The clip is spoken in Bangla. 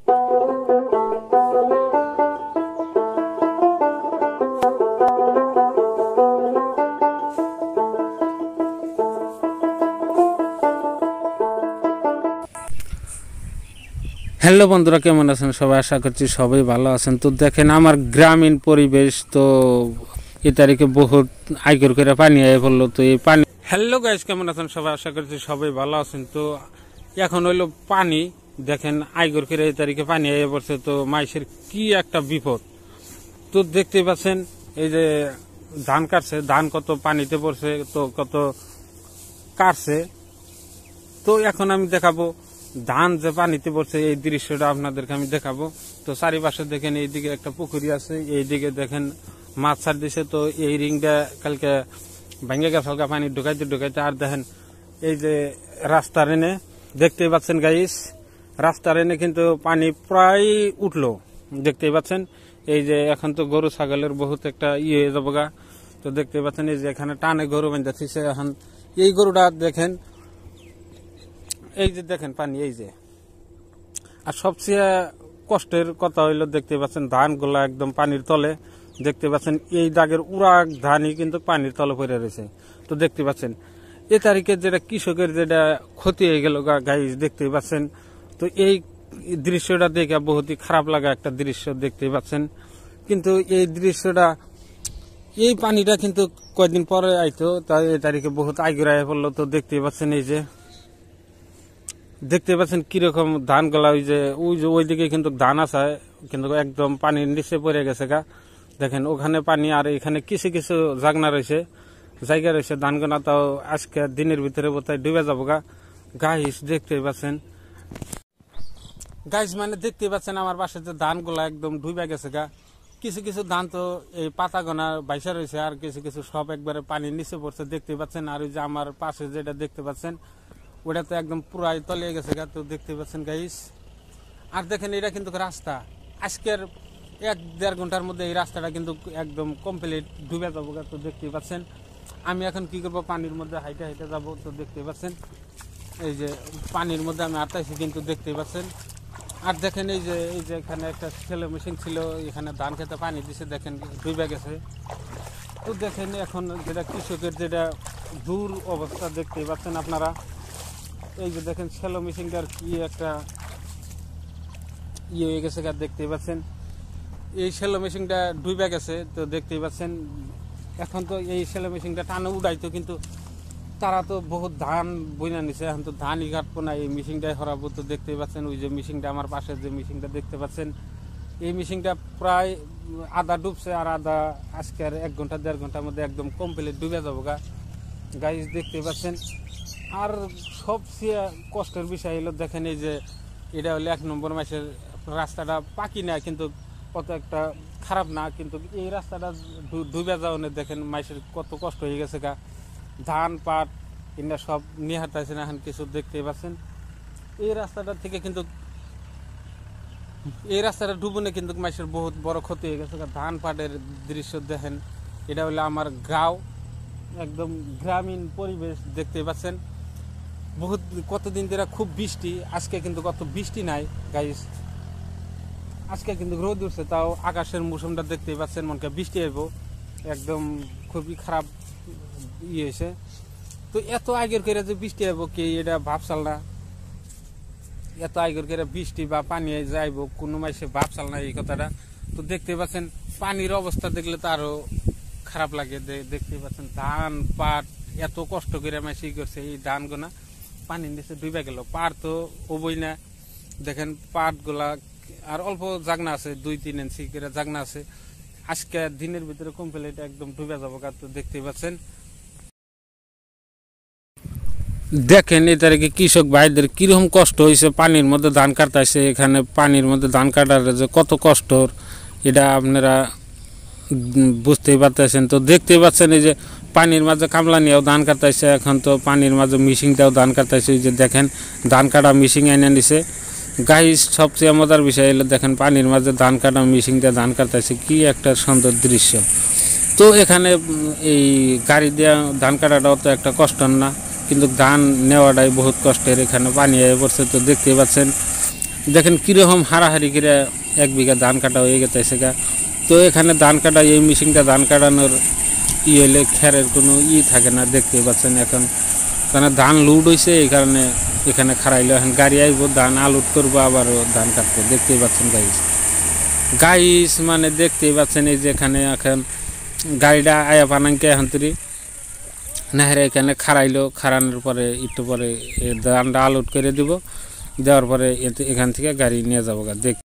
হ্যালো বন্ধুরা, কেমন আছেন সবাই? আশা করছি সবাই ভালো আছেন। তো দেখেন আমার গ্রামীণ পরিবেশ, তো এই তারিখে বহুত আইগর করে পানি আয়ে পড়লো। তো এই পানি, হ্যালো গাইস, কেমন আছেন সবাই? আশা করছি সবাই ভালো আছেন। তো এখন হইলো পানি, দেখেন আইগর করে এই তারিখে পানি আয়ে পড়ছে। তো মাইসের কি একটা বিপদ। তো দেখতে পাচ্ছেন এই যে ধান কাটছে, ধান কত পানিতে পড়ছে, তো কত কাটছে। তো এখন আমি দেখাবো ধান যে পানিতে পড়ছে, এই দৃশ্যটা আপনাদেরকে আমি দেখাবো। তো চারিপাশে দেখেন এইদিকে একটা পুকুরি আছে, এইদিকে দেখেন মাছ ছাড় দিছে। তো এই রিংটা কালকে ভেঙে গেছে হালকা পানি ঢুকাইতে ঢুকাইতে। আর দেখেন এই যে রাস্তার এনে দেখতেই পাচ্ছেন গাইস, রাস্তার এনে কিন্তু পানি প্রায় উঠলো, দেখতেই পাচ্ছেন। এই যে এখন তো গরু ছাগলের বহুত একটা হয়ে যাবো গা। তো দেখতে পাচ্ছেন এই যে এখানে টানে গরু বাঁধাচ্ছে। এখন এই গরুটা দেখেন, এই যে দেখেন পানি, এই যে। আর সবচেয়ে কষ্টের কথা হইলো দেখতে পাচ্ছেন ধান গুলা একদম পানির তলে, দেখতে পাচ্ছেন এই দাগের উড়াক ধানই কিন্তু পানির তলে পড়ে রয়েছে। তো দেখতে পাচ্ছেন এই তারিখে যেটা কৃষকের যেটা ক্ষতি হয়ে গেল গাইস, দেখতে পাচ্ছেন। তো এই দৃশ্যটা দেখে বহুতই খারাপ লাগা একটা দৃশ্য দেখতে পাচ্ছেন। কিন্তু এই দৃশ্যটা, এই পানিটা কিন্তু কয়েকদিন পরে আইতো, তাই এই তারিখে বহুত আইগরায় পড়লো। তো দেখতে পাচ্ছেন এই যে, দেখতে পাচ্ছেন কিরকম ধান গলা, ওই যে ওইদিকে কিন্তু ধান আছে, কিন্তু একদম পানির নিচে পড়ে গেছে গা। দেখেন ওখানে পানি, আর এখানে কিছু কিছু জাগনা রয়েছে, জায়গা রয়েছে ধান গোনা। তাও আজকে দিনের ভিতরে বোধহয় ডুবে যাবো গা। গাইস দেখতে পাচ্ছেন গাইস, মানে দেখতে পাচ্ছেন আমার পাশে যে ধান গুলা একদম ডুবে গেছে গা। কিছু কিছু ধান তো এই পাতা গোনা বাইসা রয়েছে, আর কিছু কিছু সব একবারে পানির নিচে পড়ছে, দেখতে পাচ্ছেন। আর ওই যে আমার পাশে যেটা দেখতে পাচ্ছেন ওটা তো একদম পুরাই তলিয়ে গেছে গা। তো দেখতে পাচ্ছেন গাইস। আর দেখেন এটা কিন্তু রাস্তা, আজকের 1-1.5 ঘন্টার মধ্যে এই রাস্তাটা কিন্তু একদম কমপ্লিট ডুবে যাবো গা। তো দেখতে পাচ্ছেন আমি এখন কি করবো, পানির মধ্যে হাইটে হাইটে যাবো। তো দেখতে পাচ্ছেন এই যে পানির মধ্যে আমি আটকাইছি, কিন্তু দেখতে পাচ্ছেন। আর দেখেন এই যে এখানে একটা ছেলে মেশিন ছিল, এখানে ধান খেতে পানি দিছে, দেখেন ডুবে গেছে। তো দেখেন এখন যেটা কৃষকের যেটা দূর অবস্থা দেখতে পাচ্ছেন আপনারা। এই যে দেখেন শ্যালো মেশিনটার কি একটা হয়ে গেছে, দেখতে পাচ্ছেন এই শ্যালো মেশিনটা ডুবে গেছে। তো দেখতেই পাচ্ছেন এখন তো এই শ্যালো মেশিনটা টানে উড়াইতো, কিন্তু তারা তো বহুত ধান বইনা নিছে, এখন তো ধানই কাটবো না, এই মেশিনটাই হরাবো। তো দেখতেই পাচ্ছেন ওই যে মেশিনটা, আমার পাশে যে মেশিনটা দেখতে পাচ্ছেন, এই মেশিনটা প্রায় আধা ডুবছে, আর আধা আজকে আর 1-1.5 ঘন্টার মধ্যে একদম কমপ্লিট ডুবে যাবো গা। গাইস দেখতে পাচ্ছেন। আর সবচেয়ে কষ্টের বিষয় হলো দেখেন এই যে এটা হলো 1 নম্বর মাসের রাস্তাটা পাকি না, কিন্তু কত একটা খারাপ না, কিন্তু এই রাস্তাটা ডুবে যাওয়ানে দেখেন মাসের কত কষ্ট হয়ে গেছে গা। ধান পাট কিনা সব নিয়ে হাঁটাইছে না, এখন কিছু দেখতে পাচ্ছেন। এই রাস্তাটা থেকে কিন্তু এই রাস্তাটা ডুবনে কিন্তু মাসের বহুত বড় ক্ষতি হয়ে গেছে। ধান পাটের দৃশ্য দেখেন, এটা হলো আমার গাঁও, একদম গ্রামীণ পরিবেশ দেখতে পাচ্ছেন। বহুত কতদিন ধরে খুব বৃষ্টি, আজকে কিন্তু কত বৃষ্টি নাই গাইস, আজকে কিন্তু রোদ উঠছে। তাও আকাশের মৌসুমটা দেখতেই পাচ্ছেন, মনকে বৃষ্টি আইব, একদম খুবই খারাপ হয়েছে। তো এত আগের করে যে বৃষ্টি আইব কি এটা ভাবসাল না, এত আগের করে বৃষ্টি বা পানি যাইব কোনো মাসে ভাবসাল না এই কথাটা। তো দেখতে পাচ্ছেন পানির অবস্থা দেখলে তো আরো খারাপ লাগে। দেখতে পাচ্ছেন ধান পাট এত কষ্ট করে মাসি করছে, এই ধান গোনা পানির নিচে ডুবে গেল। পাট তো ওবই না, দেখেন পাট গুলা আর অল্প জাগনা আছে, 2-3 ইঞ্চি করে জাগনা আছে, আজকে দিনের ভিতরে কমপ্লিট একদম ডুবে যাবো। তো দেখতে পাচ্ছেন দেখেন এই তারিখে কৃষক ভাইদের কিরকম কষ্ট হয়েছে, পানির মধ্যে ধান কাটতেছে। এখানে পানির মধ্যে ধান কাটার যে কত কষ্ট এটা আপনারা বুঝতেই পারতেছেন। তো দেখতেই পাচ্ছেন এই যে পানির মাঝে কামলা নিয়েও ধান কাটতেছে, এখন তো পানির মাঝে মিশিংটাও ধান কাটতেছে। এই যে দেখেন ধান কাটা মিশিং এনে নিছে গাইস। সবচেয়ে মজার বিষয় হলো দেখেন পানির মাঝে ধান কাটা মিশিংটা ধান কাটতেছে, কি একটা সুন্দর দৃশ্য। তো এখানে এই গাড়ি দেওয়া ধান কাটাটাও তো একটা কষ্ট না, কিন্তু ধান নেওয়াটাই বহুত কষ্টের। এখানে পানি হয়ে পড়ছে, তো দেখতেই পাচ্ছেন। দেখেন কীরকম হারাহারি করে 1 বিঘা ধান কাটা হয়ে গেছে গা। তো এখানে ধান কাটা এই মেশিনটা ধান কাটানোর হলে খেরের কোনো থাকে না, দেখতে পাচ্ছেন। এখন কারণ ধান লুট হয়েছে, এই কারণে এখানে খারাইলো। এখন গাড়ি আইব, ধান আলুট করবো, আবারও ধান কাটবো, দেখতেই পাচ্ছেন গাইস মানে দেখতেই পাচ্ছেন। এই যে এখানে এখন গাড়িটা আয়া পানাঙ্কে এখন তুই নাহেরে এখানে খারাইলো, খারানোর পরে একটু পরে ধানটা আলুট করে দিব, দেওয়ার পরে এখান থেকে গাড়ি নিয়ে যাবো দেখ।